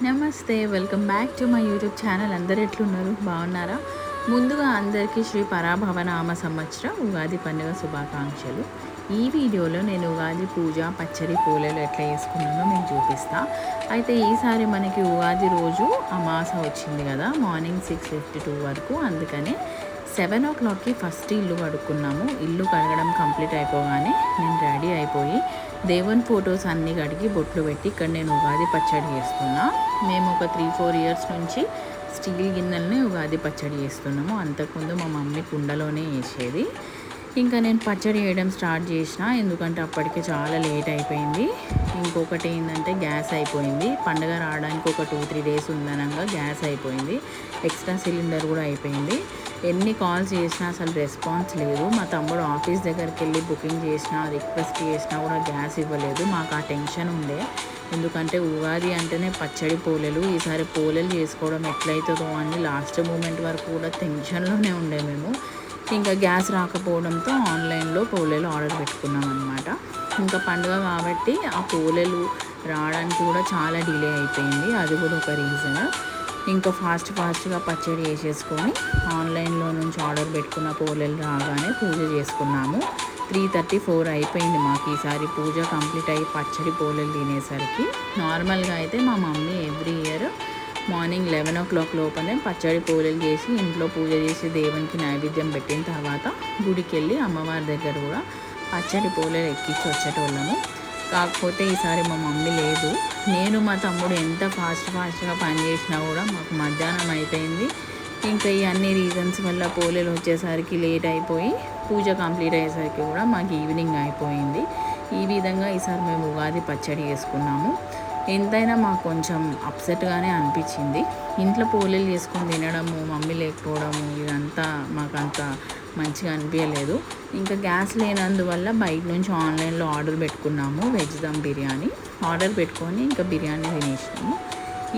నమస్తే, welcome back to my YouTube channel. అందరు ఎట్లున్నారు? బాగున్నారా? ముందుగా అందరికీ శ్రీ పరాభవనామ సంవత్సరం ఉగాది పండుగ శుభాకాంక్షలు. ఈ వీడియోలో నేను ఉగాది పూజ, పచ్చడి, పూలలు ఎట్లా చేసుకున్నానో మీకు చూపిస్తా. అయితే ఈసారి మనకి ఉగాది రోజు అమాస వచ్చింది కదా, మార్నింగ్ 6:52 వరకు. అందుకనే 7 o'clockకి ఫస్ట్ ఇల్లు కడుక్కున్నాము. ఇల్లు కడగడం కంప్లీట్ అయిపోగానే నేను రెడీ అయిపోయి దేవుని ఫొటోస్ అన్నీ కడిగి బొట్లు పెట్టి ఇక్కడ నేను ఉగాది పచ్చడి చేస్తున్నా. మేము ఒక 3-4 ఇయర్స్ నుంచి స్టీల్ గిన్నెలనే ఉగాది పచ్చడి చేస్తున్నాము. అంతకుముందు మా మమ్మీ కుండలోనే వేసేది. ఇంకా నేను పచ్చడి వేయడం స్టార్ట్ చేసిన, ఎందుకంటే అప్పటికే చాలా లేట్ అయిపోయింది. ఇంకొకటి ఏంటంటే గ్యాస్ అయిపోయింది. పండుగ రావడానికి ఒక 2-3 డేస్ ఉందనగా గ్యాస్ అయిపోయింది. ఎక్స్ట్రా సిలిండర్ కూడా అయిపోయింది. ఎన్ని కాల్స్ చేసినా అసలు రెస్పాన్స్ లేదు. మా తమ్ముడు ఆఫీస్ దగ్గరికి వెళ్ళి బుకింగ్ చేసినా, రిక్వెస్ట్ చేసినా కూడా గ్యాస్ ఇవ్వలేదు. మాకు ఆ టెన్షన్ ఉండే, ఎందుకంటే ఉగాది అంటేనే పచ్చడి, పోలేలు. ఈసారి పోలేలు చేసుకోవడం ఎట్లయితుందో అని లాస్ట్ మూమెంట్ వరకు కూడా టెన్షన్లోనే ఉండే మేము. ఇంకా గ్యాస్ రాకపోవడంతో ఆన్లైన్లో పోలేలు ఆర్డర్ పెట్టుకున్నాం అనమాట. ఇంకా పండుగ కాబట్టి ఆ పోలేలు రావడానికి కూడా చాలా డిలే అయిపోయింది. అది కూడా ఒక రీజన్. ఇంకా ఫాస్ట్గా పచ్చడి వేసేసుకొని ఆన్లైన్లో నుంచి ఆర్డర్ పెట్టుకున్న పోలేలు రాగానే పూజ చేసుకున్నాము. 3:34 అయిపోయింది మాకు ఈసారి పూజ కంప్లీట్ అయ్యి పచ్చడి, పోలేలు తినేసరికి. నార్మల్గా అయితే మా mummy every year morning 11 o'clock లోపలే పచ్చడి, పోలేలు చేసి ఇంట్లో పూజ చేసి దేవునికి నైవేద్యం పెట్టిన తర్వాత గుడికి వెళ్ళి అమ్మవారి దగ్గర కూడా పచ్చడి, పోలేలు ఎక్కించి వచ్చేటోళ్ళము. కాకపోతే ఈసారి మా మమ్మీ లేదు. నేను మా తమ్ముడు ఎంత ఫాస్ట్గా పని చేసినా కూడా మాకు మధ్యాహ్నం అయిపోయింది. ఇంకా ఈ అన్ని రీజన్స్ వల్ల పోలేలు వచ్చేసరికి లేట్ అయిపోయి పూజ కంప్లీట్ అయ్యేసరికి కూడా మాకు ఈవినింగ్ అయిపోయింది. ఈ విధంగా ఈసారి మేము ఉగాది పచ్చడి చేసుకున్నాము. ఎంతైనా మాకు కొంచెం అప్సెట్గానే అనిపించింది. ఇంట్లో పోలేలు చేసుకొని తినడము, మమ్మీ లేకపోవడము, ఇదంతా మాకంత మంచిగా అనిపించలేదు. ఇంకా గ్యాస్ లేనందువల్ల బయట నుంచి ఆన్లైన్లో ఆర్డర్ పెట్టుకున్నాము. వెజ్ దమ్ బిర్యానీ ఆర్డర్ పెట్టుకొని ఇంకా బిర్యానీ తినేసినాము.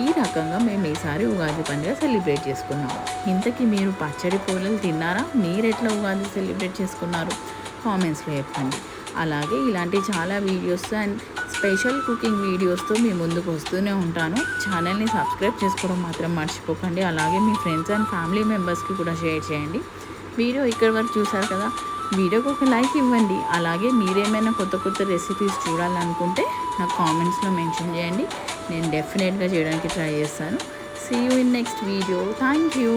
ఈ రకంగా మేము ఈసారి ఉగాది పండుగ సెలబ్రేట్ చేసుకున్నాము. ఇంతకీ మీరు పచ్చడి, పోలేలు తిన్నారా? మీరు ఎట్లా ఉగాది సెలబ్రేట్ చేసుకున్నారు? కామెంట్స్లో చెప్పండి. అలాగే ఇలాంటి చాలా వీడియోస్ అండ్ స్పెషల్ కుకింగ్ వీడియోస్తో మీ ముందుకు వస్తూనే ఉంటాను. ఛానల్ని సబ్స్క్రైబ్ చేసుకోవడం మాత్రం మర్చిపోకండి. అలాగే మీ ఫ్రెండ్స్ అండ్ ఫ్యామిలీ మెంబర్స్కి కూడా షేర్ చేయండి. వీడియో ఇక్కడి వరకు చూసారు కదా, వీడియోకి ఒక లైక్ ఇవ్వండి. అలాగే మీరేమైనా కొత్త రెసిపీస్ చూడాలనుకుంటే నాకు కామెంట్స్లో మెన్షన్ చేయండి. నేను డెఫినెట్గా చేయడానికి ట్రై చేస్తాను. See you in next video. Thank you.